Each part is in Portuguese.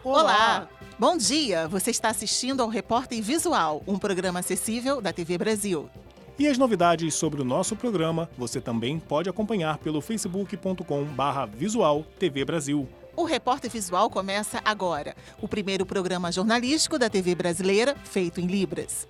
Olá! Bom dia! Você está assistindo ao Repórter Visual, um programa acessível da TV Brasil. E as novidades sobre o nosso programa você também pode acompanhar pelo facebook.com/visual TV Brasil. O Repórter Visual começa agora, o primeiro programa jornalístico da TV brasileira feito em Libras.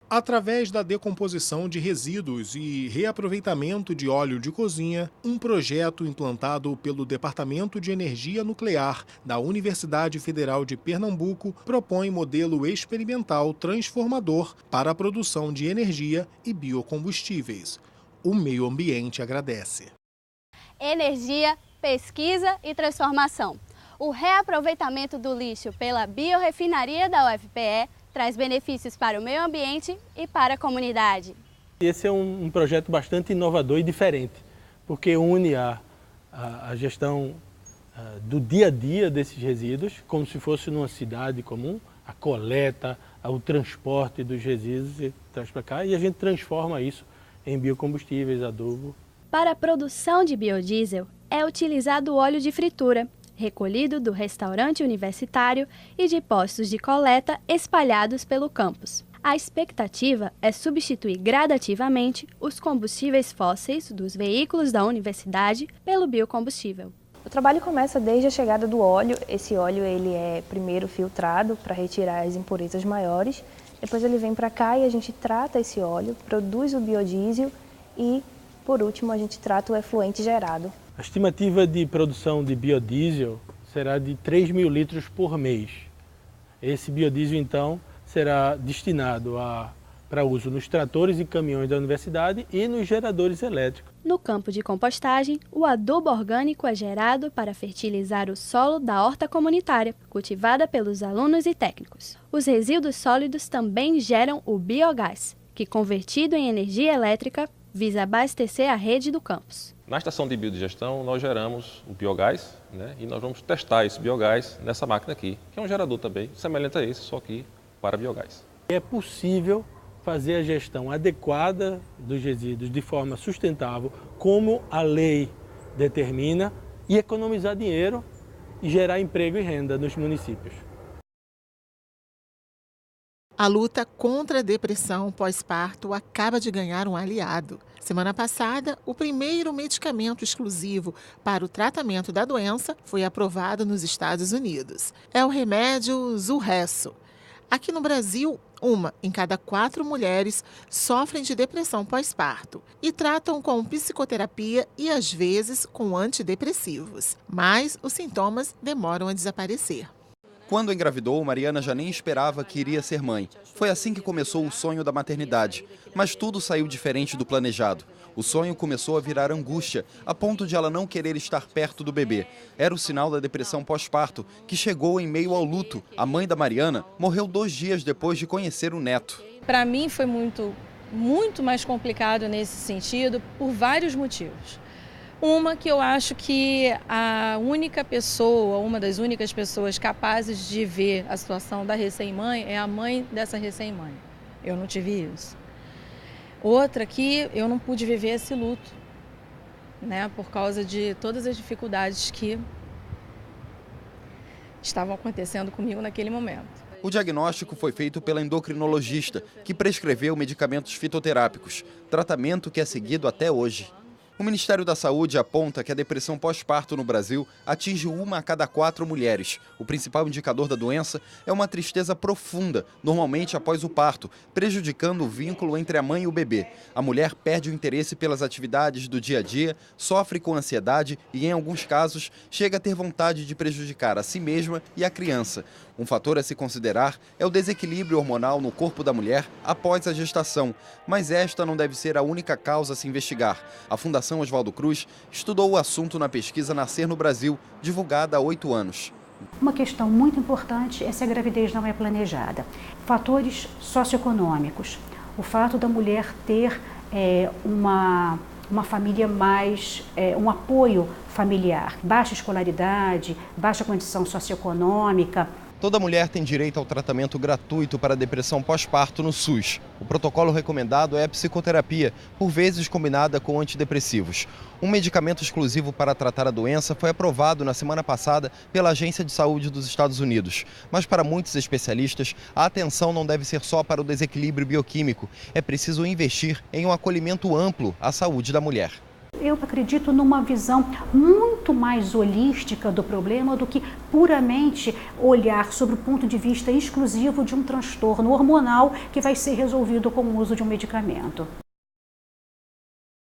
Através da decomposição de resíduos e reaproveitamento de óleo de cozinha, um projeto implantado pelo Departamento de Energia Nuclear da Universidade Federal de Pernambuco propõe modelo experimental transformador para a produção de energia e biocombustíveis. O meio ambiente agradece. Energia, pesquisa e transformação. O reaproveitamento do lixo pela biorefinaria da UFPE traz benefícios para o meio ambiente e para a comunidade. Esse é um projeto bastante inovador e diferente, porque une a gestão do dia a dia desses resíduos, como se fosse numa cidade comum, a coleta, o transporte dos resíduos e traz para cá, e a gente transforma isso em biocombustíveis, adubo. Para a produção de biodiesel, é utilizado o óleo de fritura, recolhido do restaurante universitário e de postos de coleta espalhados pelo campus. A expectativa é substituir gradativamente os combustíveis fósseis dos veículos da universidade pelo biocombustível. O trabalho começa desde a chegada do óleo. Esse óleo ele é primeiro filtrado para retirar as impurezas maiores. Depois ele vem para cá e a gente trata esse óleo, produz o biodiesel e, por último, a gente trata o efluente gerado. A estimativa de produção de biodiesel será de 3 mil litros por mês. Esse biodiesel, então, será destinado para uso nos tratores e caminhões da universidade e nos geradores elétricos. No campo de compostagem, o adubo orgânico é gerado para fertilizar o solo da horta comunitária, cultivada pelos alunos e técnicos. Os resíduos sólidos também geram o biogás, que, convertido em energia elétrica, visa abastecer a rede do campus. Na estação de biodigestão, nós geramos o biogás, e nós vamos testar esse biogás nessa máquina aqui, que é um gerador também, semelhante a esse, só que para biogás. É possível fazer a gestão adequada dos resíduos de forma sustentável, como a lei determina, e economizar dinheiro e gerar emprego e renda nos municípios. A luta contra a depressão pós-parto acaba de ganhar um aliado. Semana passada, o primeiro medicamento exclusivo para o tratamento da doença foi aprovado nos Estados Unidos. É o remédio Zulresso. Aqui no Brasil, 1 em cada 4 mulheres sofrem de depressão pós-parto e tratam com psicoterapia e, às vezes, com antidepressivos. Mas os sintomas demoram a desaparecer. Quando engravidou, Mariana já nem esperava que iria ser mãe. Foi assim que começou o sonho da maternidade. Mas tudo saiu diferente do planejado. O sonho começou a virar angústia, a ponto de ela não querer estar perto do bebê. Era o sinal da depressão pós-parto, que chegou em meio ao luto. A mãe da Mariana morreu 2 dias depois de conhecer o neto. Para mim foi muito mais complicado nesse sentido, por vários motivos. Uma que eu acho que a única pessoa, uma das únicas pessoas capazes de ver a situação da recém-mãe é a mãe dessa recém-mãe. Eu não tive isso. Outra que eu não pude viver esse luto, por causa de todas as dificuldades que estavam acontecendo comigo naquele momento. O diagnóstico foi feito pela endocrinologista, que prescreveu medicamentos fitoterápicos, tratamento que é seguido até hoje. O Ministério da Saúde aponta que a depressão pós-parto no Brasil atinge 1 a cada 4 mulheres. O principal indicador da doença é uma tristeza profunda, normalmente após o parto, prejudicando o vínculo entre a mãe e o bebê. A mulher perde o interesse pelas atividades do dia a dia, sofre com ansiedade e, em alguns casos, chega a ter vontade de prejudicar a si mesma e a criança. Um fator a se considerar é o desequilíbrio hormonal no corpo da mulher após a gestação, mas esta não deve ser a única causa a se investigar. A Fundação Oswaldo Cruz estudou o assunto na pesquisa Nascer no Brasil, divulgada há 8 anos. Uma questão muito importante é se a gravidez não é planejada. Fatores socioeconômicos, o fato da mulher ter uma família mais, um apoio familiar, baixa escolaridade, baixa condição socioeconômica, Toda mulher tem direito ao tratamento gratuito para depressão pós-parto no SUS. O protocolo recomendado é a psicoterapia, por vezes combinada com antidepressivos. Um medicamento exclusivo para tratar a doença foi aprovado na semana passada pela Agência de Saúde dos Estados Unidos. Mas para muitos especialistas, a atenção não deve ser só para o desequilíbrio bioquímico. É preciso investir em um acolhimento amplo à saúde da mulher. Eu acredito numa visão muito mais holística do problema do que puramente olhar sobre o ponto de vista exclusivo de um transtorno hormonal que vai ser resolvido com o uso de um medicamento.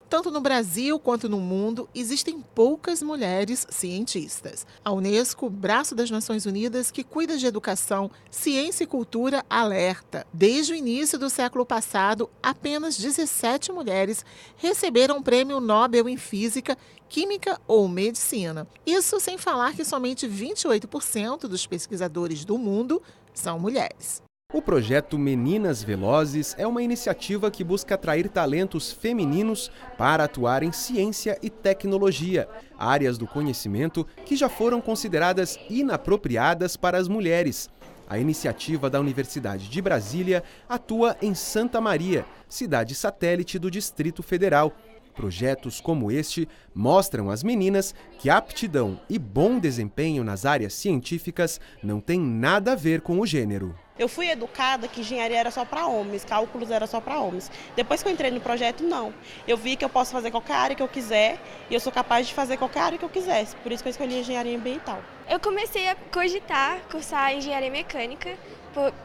Tanto no Brasil quanto no mundo, existem poucas mulheres cientistas. A Unesco, braço das Nações Unidas que cuida de educação, ciência e cultura, alerta. Desde o início do século passado, apenas 17 mulheres receberam o Prêmio Nobel em Física, Química ou Medicina. Isso sem falar que somente 28% dos pesquisadores do mundo são mulheres. O projeto Meninas Velozes é uma iniciativa que busca atrair talentos femininos para atuar em ciência e tecnologia, áreas do conhecimento que já foram consideradas inapropriadas para as mulheres. A iniciativa da Universidade de Brasília atua em Santa Maria, cidade satélite do Distrito Federal. Projetos como este mostram às meninas que aptidão e bom desempenho nas áreas científicas não tem nada a ver com o gênero. Eu fui educada que engenharia era só para homens, cálculos era só para homens. Depois que eu entrei no projeto, não. Eu vi que eu posso fazer qualquer área que eu quiser e eu sou capaz de fazer qualquer área que eu quisesse. Por isso que eu escolhi engenharia ambiental. Eu comecei a cogitar cursar engenharia mecânica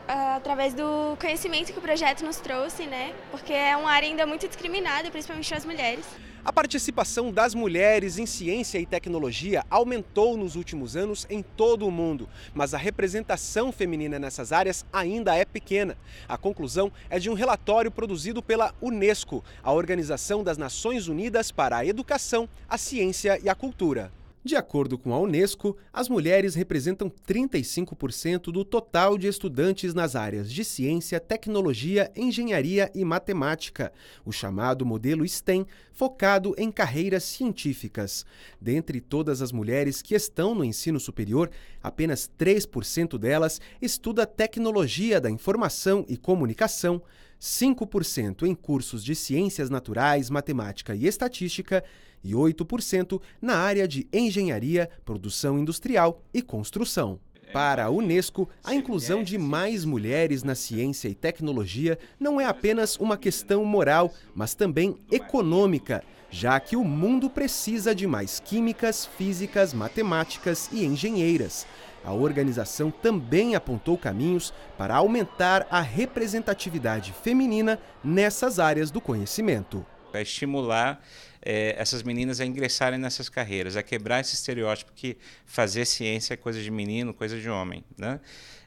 através do conhecimento que o projeto nos trouxe, né? Porque é uma área ainda muito discriminada, principalmente para as mulheres. A participação das mulheres em ciência e tecnologia aumentou nos últimos anos em todo o mundo, mas a representação feminina nessas áreas ainda é pequena. A conclusão é de um relatório produzido pela Unesco, a Organização das Nações Unidas para a Educação, a Ciência e a Cultura. De acordo com a Unesco, as mulheres representam 35% do total de estudantes nas áreas de ciência, tecnologia, engenharia e matemática, o chamado modelo STEM, focado em carreiras científicas. Dentre todas as mulheres que estão no ensino superior, apenas 3% delas estuda tecnologia da informação e comunicação, 5% em cursos de ciências naturais, matemática e estatística, e 8% na área de engenharia, produção industrial e construção. Para a Unesco, a inclusão de mais mulheres na ciência e tecnologia não é apenas uma questão moral, mas também econômica, já que o mundo precisa de mais químicas, físicas, matemáticas e engenheiras. A organização também apontou caminhos para aumentar a representatividade feminina nessas áreas do conhecimento. Para estimular essas meninas a ingressarem nessas carreiras, a quebrar esse estereótipo que fazer ciência é coisa de menino, coisa de homem, né?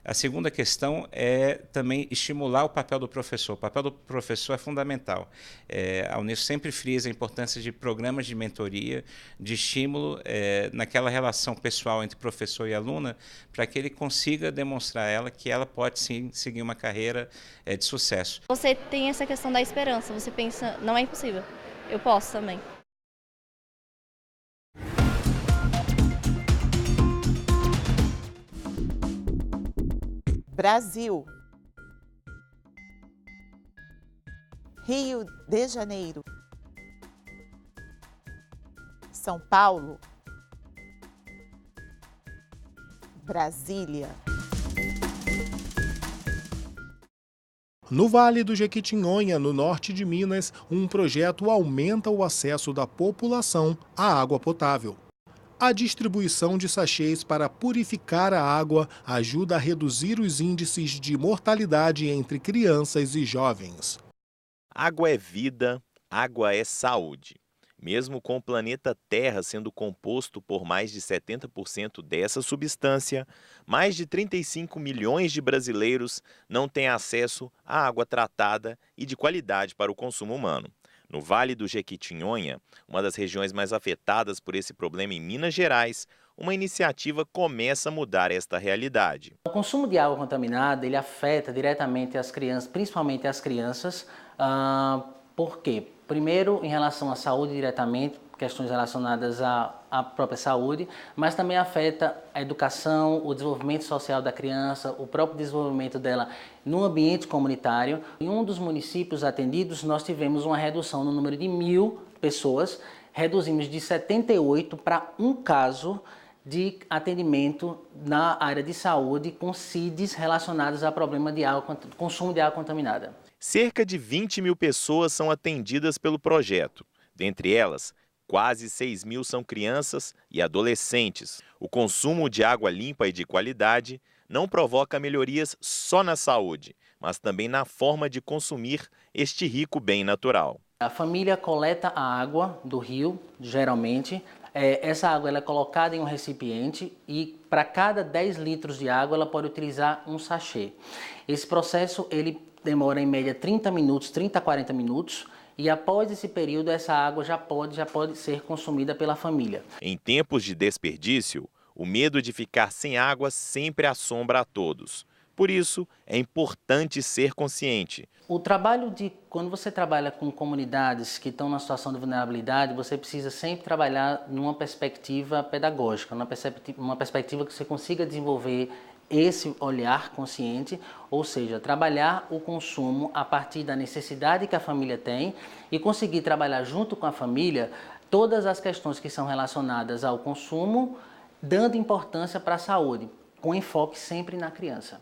A segunda questão é também estimular o papel do professor. O papel do professor é fundamental. A Unesco sempre frisa a importância de programas de mentoria, de estímulo naquela relação pessoal entre professor e aluna, para que ele consiga demonstrar a ela que ela pode sim seguir uma carreira de sucesso. Você tem essa questão da esperança, você pensa, não é impossível, eu posso também. Brasil, Rio de Janeiro, São Paulo, Brasília. No Vale do Jequitinhonha, no norte de Minas, um projeto aumenta o acesso da população à água potável. A distribuição de sachês para purificar a água ajuda a reduzir os índices de mortalidade entre crianças e jovens. Água é vida, água é saúde. Mesmo com o planeta Terra sendo composto por mais de 70% dessa substância, mais de 35 milhões de brasileiros não têm acesso à água tratada e de qualidade para o consumo humano. No Vale do Jequitinhonha, uma das regiões mais afetadas por esse problema em Minas Gerais, uma iniciativa começa a mudar esta realidade. O consumo de água contaminada ele afeta diretamente as crianças, principalmente as crianças. Por quê? Primeiro, em relação à saúde diretamente, questões relacionadas à própria saúde, mas também afeta a educação, o desenvolvimento social da criança, o próprio desenvolvimento dela no ambiente comunitário. Em um dos municípios atendidos, nós tivemos uma redução no número de 1.000 pessoas, reduzimos de 78 para um caso de atendimento na área de saúde com CIDs relacionados a problema de água, consumo de água contaminada. Cerca de 20.000 pessoas são atendidas pelo projeto. Dentre elas, quase 6.000 são crianças e adolescentes. O consumo de água limpa e de qualidade não provoca melhorias só na saúde, mas também na forma de consumir este rico bem natural. A família coleta a água do rio, geralmente. Essa água ela é colocada em um recipiente e para cada 10 litros de água ela pode utilizar um sachê. Esse processo ele demora em média 30 minutos, 30 a 40 minutos. E após esse período, essa água já pode ser consumida pela família. Em tempos de desperdício, o medo de ficar sem água sempre assombra a todos. Por isso, é importante ser consciente. O trabalho quando você trabalha com comunidades que estão na situação de vulnerabilidade, você precisa sempre trabalhar numa perspectiva pedagógica, numa perspectiva que você consiga desenvolver esse olhar consciente, ou seja, trabalhar o consumo a partir da necessidade que a família tem e conseguir trabalhar junto com a família todas as questões que são relacionadas ao consumo, dando importância para a saúde, com enfoque sempre na criança.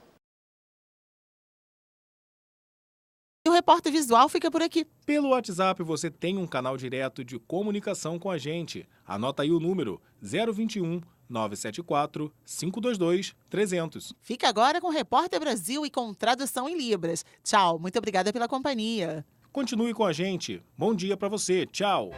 E o Repórter Visual fica por aqui. Pelo WhatsApp você tem um canal direto de comunicação com a gente. Anota aí o número 021 974 522 300. Fica agora com o Repórter Brasil e com tradução em Libras. Tchau, muito obrigada pela companhia. Continue com a gente. Bom dia para você. Tchau.